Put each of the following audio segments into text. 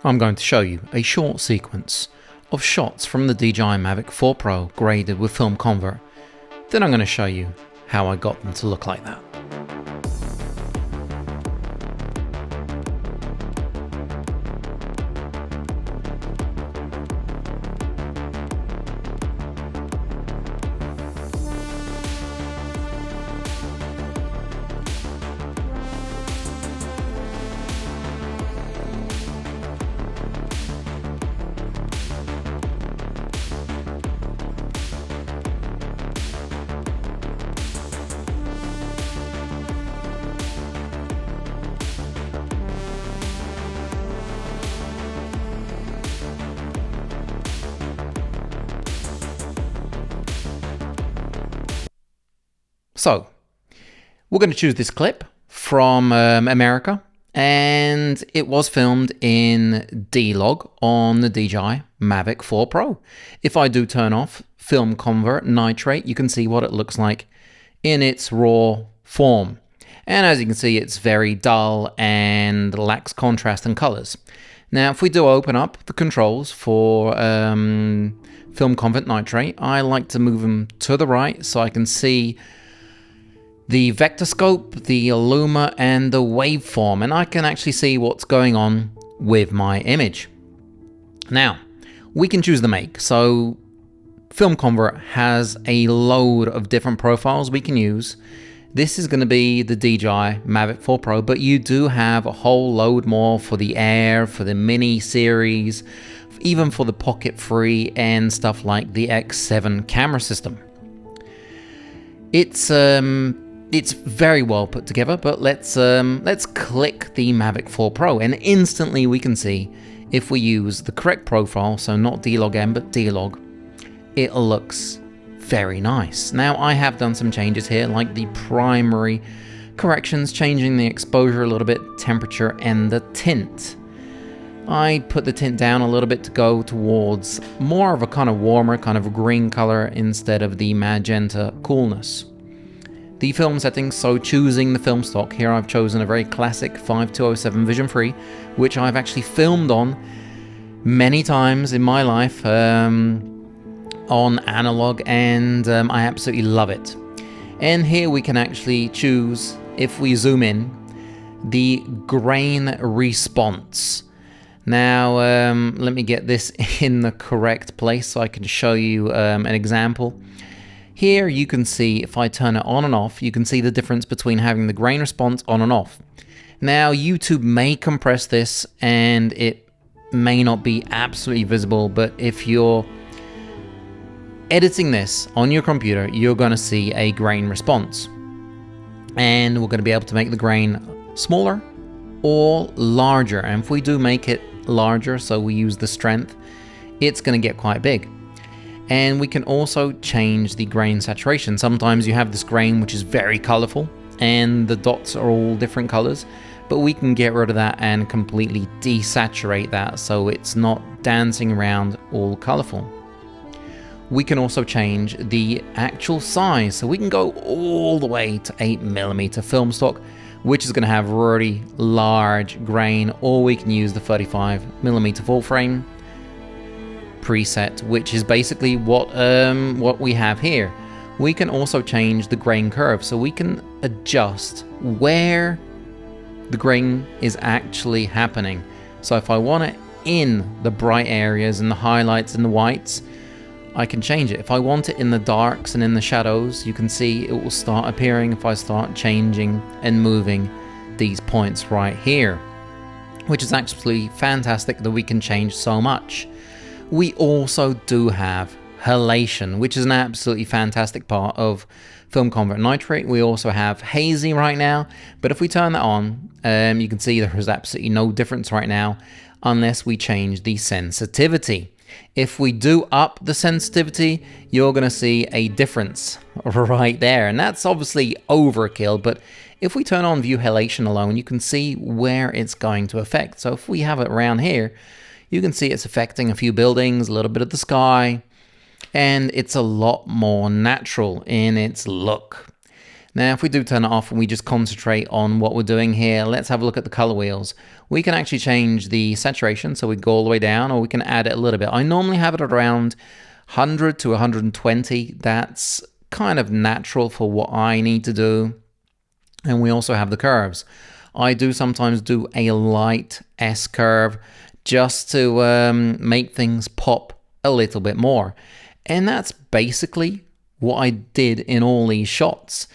I'm going to show you a short sequence of shots from the DJI Mavic 4 Pro graded with FilmConvert. Then I'm going to show you how I got them to look like that. So, we're going to choose this clip from America, and it was filmed in D-Log on the DJI Mavic 4 Pro. If I do turn off FilmConvert Nitrate, you can see what it looks like in its raw form. And as you can see, it's very dull and lacks contrast and colors. Now, if we do open up the controls for FilmConvert Nitrate, I like to move them to the right so I can see the vector scope, the Illuma, and the waveform, and I can actually see what's going on with my image. Now, we can choose the make. So FilmConvert has a load of different profiles we can use. This is going to be the DJI Mavic 4 Pro, but you do have a whole load more for the Air, for the Mini series, even for the Pocket 3 and stuff like the X7 camera system. It's very well put together, but let's click the Mavic 4 Pro, and instantly we can see if we use the correct profile, so not D-Log M but D-Log, it looks very nice. Now, I have done some changes here, like the primary corrections, changing the exposure a little bit, temperature, and the tint. I put the tint down a little bit to go towards more of a kind of warmer, kind of a green color instead of the magenta coolness. The film settings, so choosing the film stock, here I've chosen a very classic 5207 Vision Free, which I've actually filmed on many times in my life on analog, and I absolutely love it. And here we can actually choose, if we zoom in, the grain response. Now let me get this in the correct place so I can show you an example. Here you can see, if I turn it on and off, you can see the difference between having the grain response on and off. Now, YouTube may compress this and it may not be absolutely visible, but if you're editing this on your computer, you're going to see a grain response. And we're going to be able to make the grain smaller or larger. And if we do make it larger, so we use the strength, it's going to get quite big. And we can also change the grain saturation. Sometimes you have this grain which is very colorful and the dots are all different colors, but we can get rid of that and completely desaturate that so it's not dancing around all colorful. We can also change the actual size, so we can go all the way to 8mm film stock, which is going to have really large grain, or we can use the 35mm full frame preset, which is basically what we have here. We can also change the grain curve, so we can adjust where the grain is actually happening. So if I want it in the bright areas and the highlights and the whites, I can change it. If I want it in the darks and in the shadows, you can see it will start appearing if I start changing and moving these points right here, which is actually fantastic that we can change so much. We also do have halation, which is an absolutely fantastic part of FilmConvert Nitrate. We also have hazy right now, but if we turn that on, you can see there is absolutely no difference right now unless we change the sensitivity. If we do up the sensitivity, you're going to see a difference right there, and that's obviously overkill, but if we turn on view halation alone, you can see where it's going to affect. So if we have it around here, you can see it's affecting a few buildings, a little bit of the sky, and it's a lot more natural in its look. Now, if we do turn it off and we just concentrate on what we're doing here, let's have a look at the color wheels. We can actually change the saturation, so we go all the way down, or we can add it a little bit. I normally have it around 100 to 120. That's kind of natural for what I need to do. And we also have the curves. I do sometimes do a light S curve just to make things pop a little bit more. And that's basically what I did in all these shots.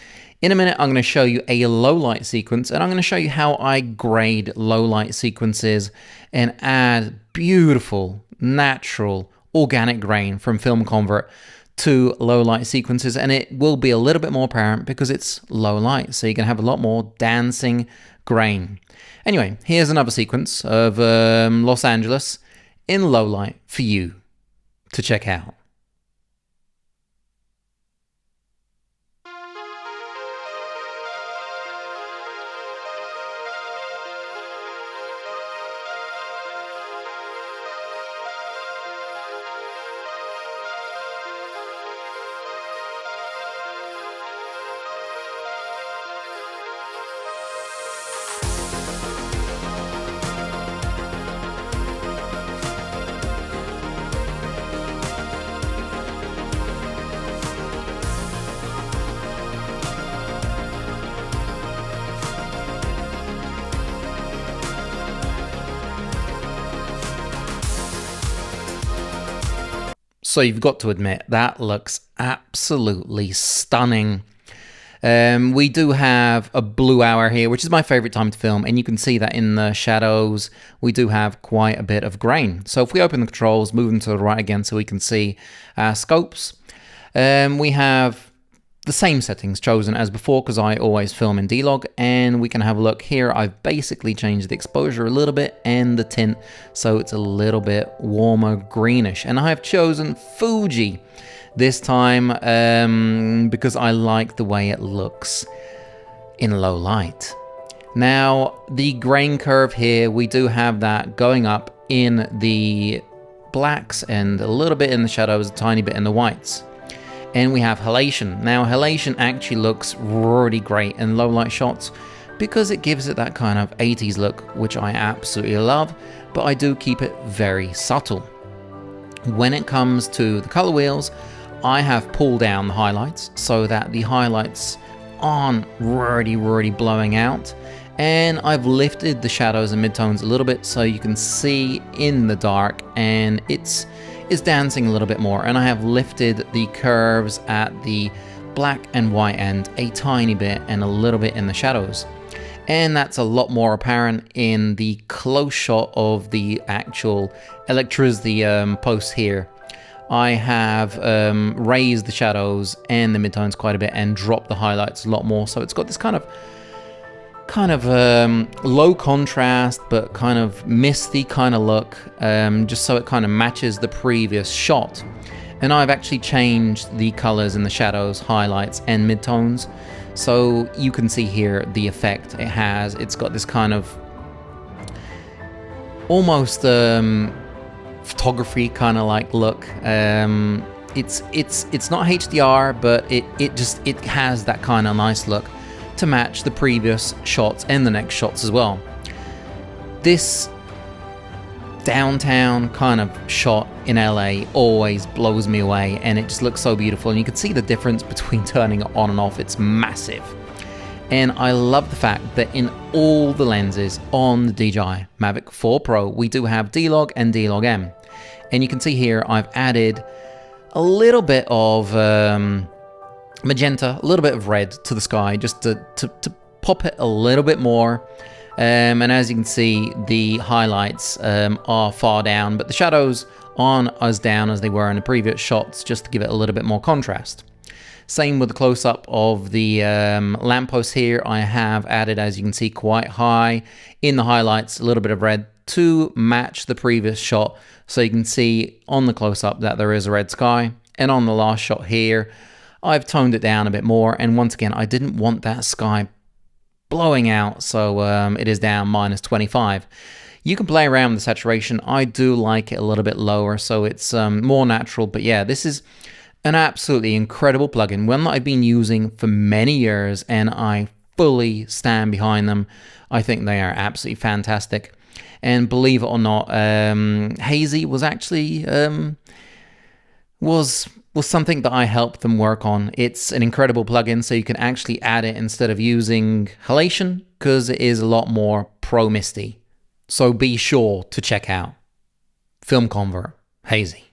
In a minute, I'm going to show you a low light sequence, and I'm going to show you how I grade low light sequences and add beautiful, natural, organic grain from FilmConvert to low light sequences. And it will be a little bit more apparent because it's low light, so you can have a lot more dancing grain. Anyway, here's another sequence of Los Angeles in low light for you to check out. So you've got to admit, that looks absolutely stunning. We do have a blue hour here, which is my favorite time to film, and you can see that in the shadows, we do have quite a bit of grain. So if we open the controls, move them to the right again so we can see our scopes, we have the same settings chosen as before because I always film in D-Log, and we can have a look here. I've basically changed the exposure a little bit and the tint so it's a little bit warmer greenish, and I have chosen Fuji this time because I like the way it looks in low light. Now the grain curve here, we do have that going up in the blacks and a little bit in the shadows, a tiny bit in the whites. And we have halation. Now halation actually looks really great in low light shots because it gives it that kind of 80s look, which I absolutely love, but I do keep it very subtle. When it comes to the color wheels, I have pulled down the highlights so that the highlights aren't really blowing out, and I've lifted the shadows and midtones a little bit so you can see in the dark and it's dancing a little bit more, and I have lifted the curves at the black and white end a tiny bit and a little bit in the shadows, and that's a lot more apparent in the close shot of the actual electricity post here. I have raised the shadows and the midtones quite a bit and dropped the highlights a lot more, so it's got this kind of low contrast but kind of misty kind of look, just so it kind of matches the previous shot. And I've actually changed the colors in the shadows, highlights and midtones, so you can see here the effect it has. It's got this kind of almost photography kind of like look. It's not HDR, but it has that kind of nice look to match the previous shots and the next shots as well. This downtown kind of shot in LA always blows me away, and it just looks so beautiful, and you can see the difference between turning it on and off. It's massive. And I love the fact that in all the lenses on the DJI Mavic 4 Pro, we do have D-Log and D-Log M. And you can see here I've added a little bit of magenta, a little bit of red to the sky, just to pop it a little bit more. And as you can see, the highlights are far down, but the shadows aren't as down as they were in the previous shots, just to give it a little bit more contrast. Same with the close-up of the lamppost here. I have added, as you can see, quite high in the highlights, a little bit of red to match the previous shot. So you can see on the close-up that there is a red sky. And on the last shot here, I've toned it down a bit more. And once again, I didn't want that sky blowing out, so it is down -25. You can play around with the saturation. I do like it a little bit lower, so it's more natural. But yeah, this is An absolutely incredible plugin, one that I've been using for many years, and I fully stand behind them. I think they are absolutely fantastic. And believe it or not, Hazy was actually was something that I helped them work on. It's an incredible plugin, so you can actually add it instead of using Halation, because it is a lot more pro misty. So be sure to check out FilmConvert Hazy.